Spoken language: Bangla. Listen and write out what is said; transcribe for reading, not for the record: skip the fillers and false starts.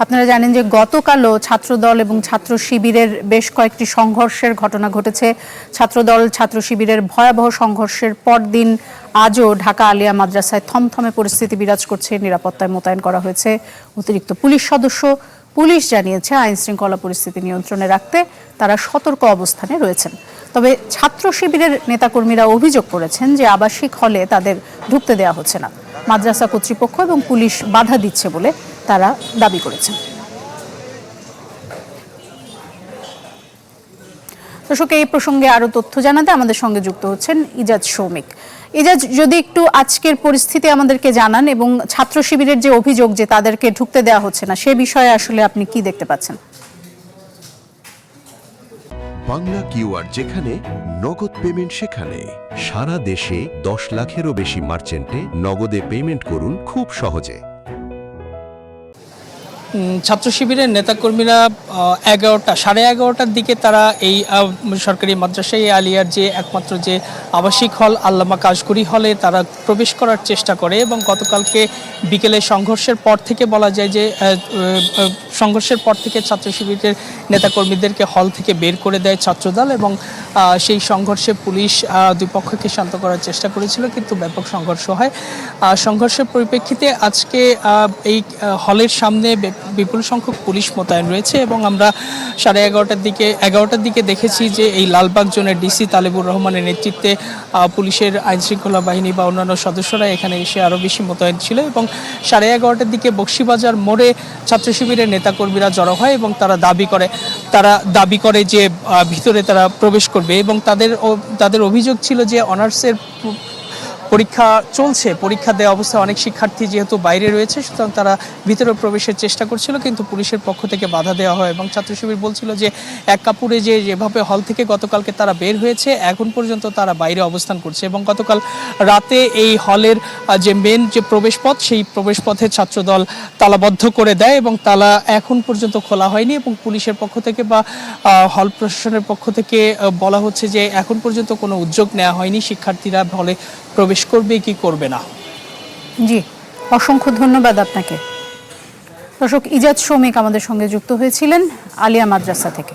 আপনারা জানেন যে গতকালও ছাত্রদল এবং ছাত্র শিবিরের বেশ কয়েকটি সংঘর্ষের ঘটনা ঘটেছে। ছাত্রদল ছাত্র শিবিরের ভয়াবহ সংঘর্ষের পরদিন আজও ঢাকা আলিয়া মাদ্রাসায় থমথমে পরিস্থিতি বিরাজ করছে। নিরাপত্তায় মোতায়েন করা হয়েছে অতিরিক্ত পুলিশ সদস্য। পুলিশ জানিয়েছে আইন শৃঙ্খলা পরিস্থিতি নিয়ন্ত্রণে রাখতে তারা সতর্ক অবস্থানে রয়েছেন। তবে ছাত্র শিবিরের নেতাকর্মীরা অভিযোগ করেছেন যে আবাসিক হলে তাদের ঢুকতে দেওয়া হচ্ছে না, মাদ্রাসা কর্তৃপক্ষ এবং পুলিশ বাধা দিচ্ছে বলে তারা দাবি করেছেন। দর্শক, এই প্রসঙ্গে আরো তথ্য জানাতে আমাদের সঙ্গে যুক্ত হচ্ছেন ইজাজ সৌমিক। ইজাজ, যদি একটু আজকের পরিস্থিতি আমাদেরকে জানান এবং ছাত্র শিবিরের যে অভিযোগ যে তাদেরকে ঢুকতে দেওয়া হচ্ছে না, সে বিষয়ে আসলে আপনি কি দেখতে পাচ্ছেন? বাংলা কিউআর, যেখানে নগদ পেমেন্ট সেখানে। সারা দেশে 10 লাখেরও বেশি মার্চেন্টে নগদে পেমেন্ট করুন খুব সহজে। ছাত্র শিবিরের নেতাকর্মীরা 11টার দিকে তারা এই সরকারি মাদ্রাসায় আলিয়ার যে একমাত্র যে আবাসিক হল আল্লামা কাশগড়ি হলে তারা প্রবেশ করার চেষ্টা করে এবং গতকালকে বিকেলে সংঘর্ষের পর থেকে বলা যায় যে সংঘর্ষের পর থেকে ছাত্র শিবিরের নেতাকর্মীদেরকে হল থেকে বের করে দেয় ছাত্রদল এবং সেই সংঘর্ষে পুলিশ দুই পক্ষকে শান্ত করার চেষ্টা করেছিল, কিন্তু ব্যাপক সংঘর্ষ হয়। সংঘর্ষের পরিপ্রেক্ষিতে আজকে এই হলের সামনে বিপুল সংখ্যক পুলিশ মোতায়েন রয়েছে এবং আমরা 11:30টার দিকে দেখেছি যে এই লালবাগ জোনের ডিসি তালেবুর রহমানের নেতৃত্বে পুলিশের আইনশৃঙ্খলা বাহিনী বা অন্যান্য সদস্যরা এখানে এসে আরও বেশি মোতায়েন ছিল এবং 11:30টার দিকে বক্সিবাজার মোড়ে ছাত্র শিবিরের নেতাকর্মীরা জড়ো হয় এবং তারা দাবি করে যে ভিতরে তারা প্রবেশ করবে এবং তাদের অভিযোগ ছিল যে অনার্সের পরীক্ষা চলছে, পরীক্ষা দেওয়া অবস্থায় অনেক শিক্ষার্থী যেহেতু বাইরে রয়েছে, সুতরাং তারা ভিতরে প্রবেশের চেষ্টা করছিল, কিন্তু পুলিশের পক্ষ থেকে বাধা দেওয়া হয় এবং ছাত্র শিবির বলছিল যে এক কাপড়ে যেভাবে হল থেকে গতকালকে তারা বের হয়েছে এখন পর্যন্ত তারা বাইরে অবস্থান করছে এবং গতকাল রাতে এই হলের যে মেন যে প্রবেশপথ সেই প্রবেশপথে ছাত্রদল তালাবদ্ধ করে দেয় এবং তালা এখন পর্যন্ত খোলা হয়নি এবং পুলিশের পক্ষ থেকে বা হল প্রশাসনের পক্ষ থেকে বলা হচ্ছে যে এখন পর্যন্ত কোনো উদ্যোগ নেওয়া হয়নি শিক্ষার্থীরা হলে প্রবেশ করবে কি করবে না। জি, অসংখ্য ধন্যবাদ আপনাকে। দর্শক, ইজাজ সৌমিক আমাদের সঙ্গে যুক্ত হয়েছিলেন আলিয়া মাদ্রাসা থেকে।